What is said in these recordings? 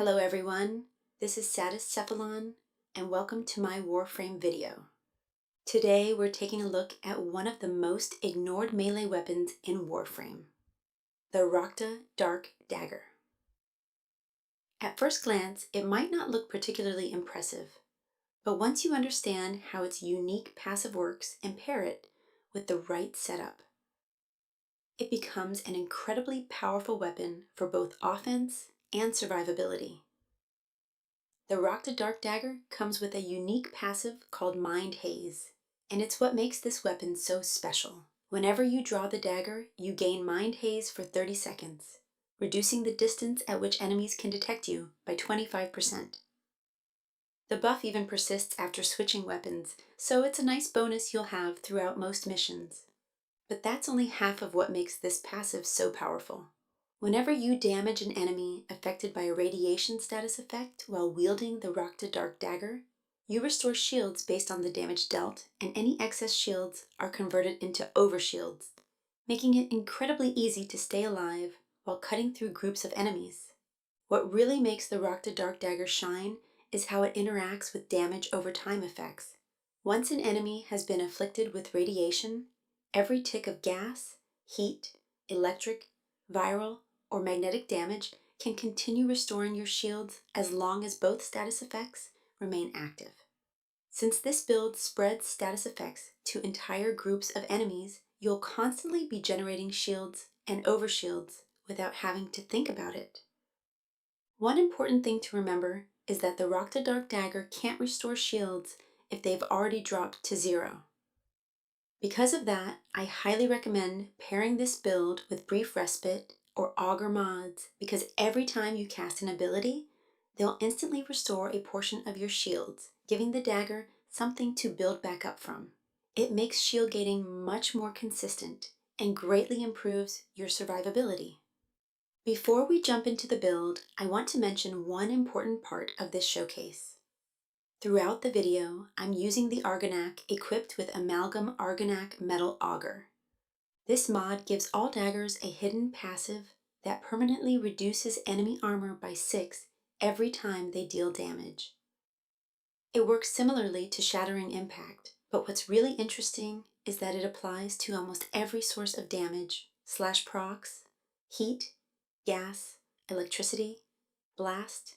Hello everyone, this is Cephalon and welcome to my Warframe video. Today we're taking a look at one of the most ignored melee weapons in Warframe, the Rakta Dark Dagger. At first glance, it might not look particularly impressive, but once you understand how its unique passive works and pair it with the right setup, it becomes an incredibly powerful weapon for both offense and survivability. The Rakta Dark Dagger comes with a unique passive called Mind Haze, and it's what makes this weapon so special. Whenever you draw the dagger, you gain Mind Haze for 30 seconds, reducing the distance at which enemies can detect you by 25%. The buff even persists after switching weapons, so it's a nice bonus you'll have throughout most missions. But that's only half of what makes this passive so powerful. Whenever you damage an enemy affected by a radiation status effect while wielding the Rakta Dark Dagger, you restore shields based on the damage dealt, and any excess shields are converted into Overshields, making it incredibly easy to stay alive while cutting through groups of enemies. What really makes the Rakta Dark Dagger shine is how it interacts with damage over time effects. Once an enemy has been afflicted with radiation, every tick of gas, heat, electric, viral, or magnetic damage can continue restoring your shields as long as both status effects remain active. Since this build spreads status effects to entire groups of enemies, you'll constantly be generating shields and overshields without having to think about it. One important thing to remember is that the Rakta Dark Dagger can't restore shields if they've already dropped to 0. Because of that, I highly recommend pairing this build with Brief Respite or Augur mods, because every time you cast an ability, they'll instantly restore a portion of your shields, giving the dagger something to build back up from. It makes shield gating much more consistent and greatly improves your survivability. Before we jump into the build, I want to mention one important part of this showcase. Throughout the video, I'm using the Argonac equipped with Amalgam Argonac Metal Augur. This mod gives all daggers a hidden passive that permanently reduces enemy armor by 6 every time they deal damage. It works similarly to Shattering Impact, but what's really interesting is that it applies to almost every source of damage, /procs, heat, gas, electricity, blast,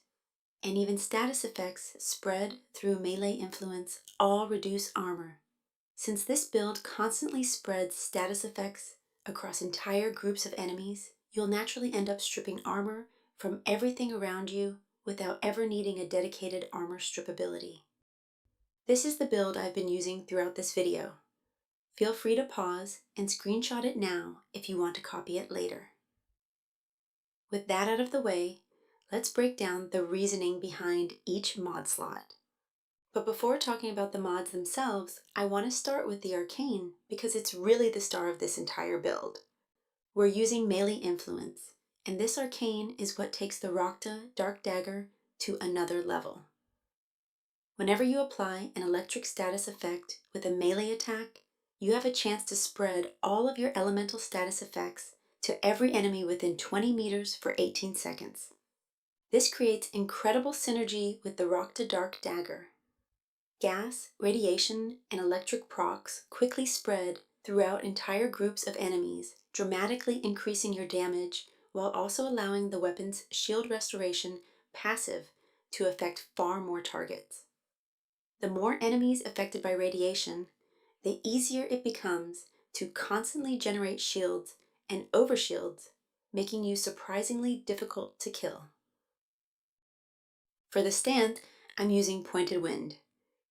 and even status effects spread through melee influence all reduce armor. Since this build constantly spreads status effects across entire groups of enemies, you'll naturally end up stripping armor from everything around you without ever needing a dedicated armor strip ability. This is the build I've been using throughout this video. Feel free to pause and screenshot it now if you want to copy it later. With that out of the way, let's break down the reasoning behind each mod slot. But before talking about the mods themselves, I want to start with the Arcane because it's really the star of this entire build. We're using melee influence, and this Arcane is what takes the Rakta Dark Dagger to another level. Whenever you apply an electric status effect with a melee attack, you have a chance to spread all of your elemental status effects to every enemy within 20 meters for 18 seconds. This creates incredible synergy with the Rakta Dark Dagger. Gas, radiation, and electric procs quickly spread throughout entire groups of enemies, dramatically increasing your damage while also allowing the weapon's shield restoration passive to affect far more targets. The more enemies affected by radiation, the easier it becomes to constantly generate shields and overshields, making you surprisingly difficult to kill. For the stand, I'm using Pointed Wind.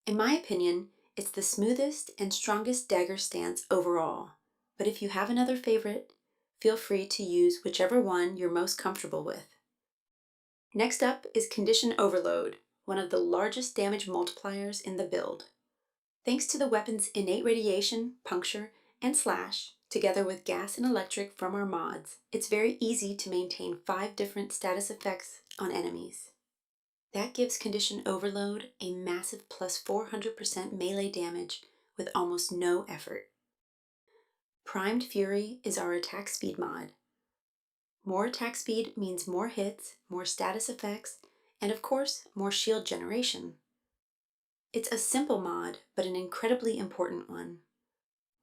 In my opinion, it's the smoothest and strongest dagger stance overall, but if you have another favorite, feel free to use whichever one you're most comfortable with. Next up is Condition Overload, one of the largest damage multipliers in the build. Thanks to the weapon's innate radiation, puncture, and slash, together with gas and electric from our mods, it's very easy to maintain 5 different status effects on enemies. That gives Condition Overload a massive plus 400% melee damage with almost no effort. Primed Fury is our attack speed mod. More attack speed means more hits, more status effects, and of course, more shield generation. It's a simple mod, but an incredibly important one.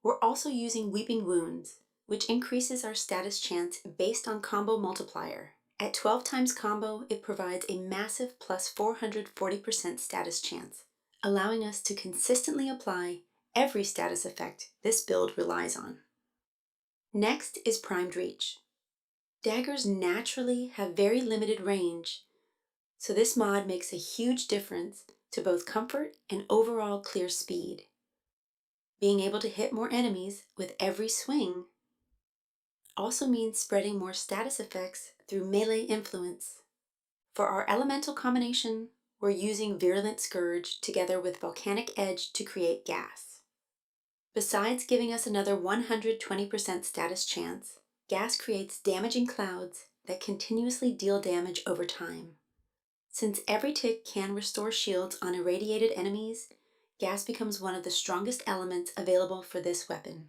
We're also using Weeping Wounds, which increases our status chance based on combo multiplier. At 12 times combo, it provides a massive plus 440% status chance, allowing us to consistently apply every status effect this build relies on. Next is Primed Reach. Daggers naturally have very limited range, so this mod makes a huge difference to both comfort and overall clear speed. Being able to hit more enemies with every swing also means spreading more status effects through melee influence. For our elemental combination, we're using Virulent Scourge together with Volcanic Edge to create gas. Besides giving us another 120% status chance, gas creates damaging clouds that continuously deal damage over time. Since every tick can restore shields on irradiated enemies, gas becomes one of the strongest elements available for this weapon.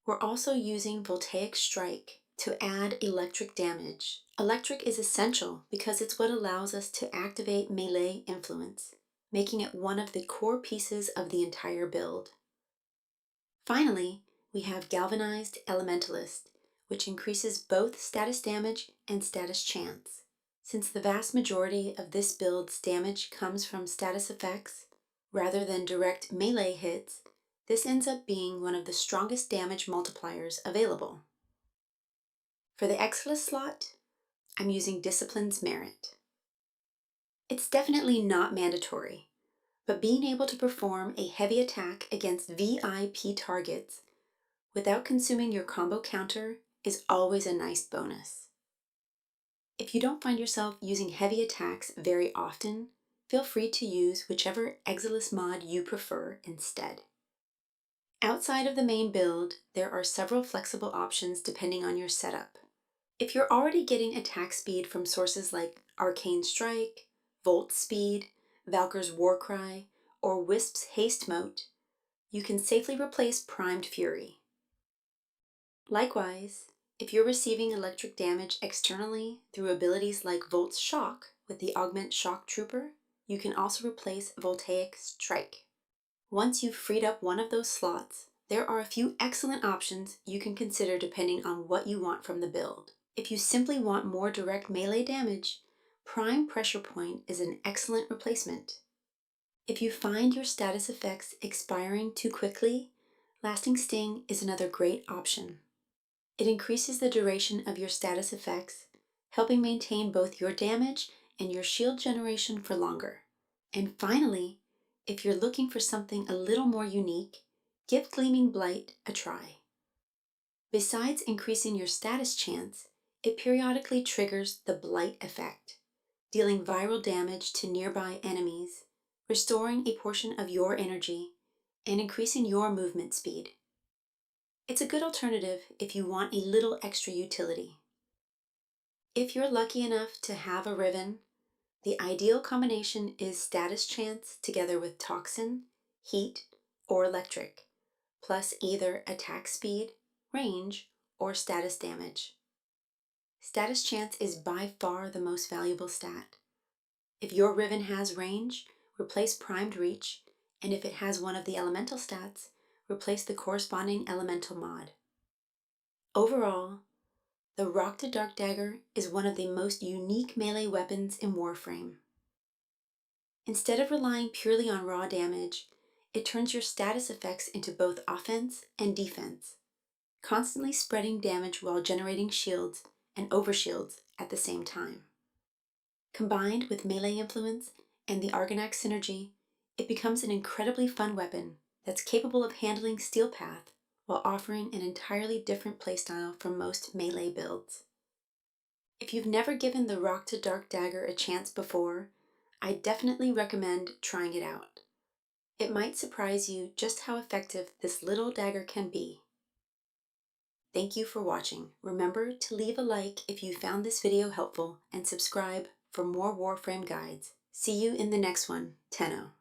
We're also using Voltaic Strike to add electric damage. Electric is essential because it's what allows us to activate melee influence, making it one of the core pieces of the entire build. Finally, we have Galvanized Elementalist, which increases both status damage and status chance. Since the vast majority of this build's damage comes from status effects, rather than direct melee hits, this ends up being one of the strongest damage multipliers available. For the Exilus slot, I'm using Discipline's Merit. It's definitely not mandatory, but being able to perform a heavy attack against VIP targets without consuming your combo counter is always a nice bonus. If you don't find yourself using heavy attacks very often, feel free to use whichever Exilus mod you prefer instead. Outside of the main build, there are several flexible options depending on your setup. If you're already getting attack speed from sources like Arcane Strike, Volt Speed, Valkyr's Warcry, or Wisp's Haste Mote, you can safely replace Primed Fury. Likewise, if you're receiving electric damage externally through abilities like Volt's Shock with the Augment Shock Trooper, you can also replace Voltaic Strike. Once you've freed up one of those slots, there are a few excellent options you can consider depending on what you want from the build. If you simply want more direct melee damage, Prime Pressure Point is an excellent replacement. If you find your status effects expiring too quickly, Lasting Sting is another great option. It increases the duration of your status effects, helping maintain both your damage and your shield generation for longer. And finally, if you're looking for something a little more unique, give Gleaming Blight a try. Besides increasing your status chance, it periodically triggers the Blight effect, dealing viral damage to nearby enemies, restoring a portion of your energy, and increasing your movement speed. It's a good alternative if you want a little extra utility. If you're lucky enough to have a Riven, the ideal combination is status chance together with Toxin, Heat, or Electric, plus either attack speed, range, or status damage. Status chance is by far the most valuable stat. If your Riven has range, replace Primed Reach, and if it has one of the elemental stats, replace the corresponding elemental mod. Overall, the Rakta Dark Dagger is one of the most unique melee weapons in Warframe. Instead of relying purely on raw damage, it turns your status effects into both offense and defense, constantly spreading damage while generating shields and overshields at the same time. Combined with melee influence and the Arcane synergy, it becomes an incredibly fun weapon that's capable of handling Steel Path while offering an entirely different playstyle from most melee builds. If you've never given the Rakta Dark Dagger a chance before, I definitely recommend trying it out. It might surprise you just how effective this little dagger can be. Thank you for watching. Remember to leave a like if you found this video helpful and subscribe for more Warframe guides. See you in the next one. Tenno.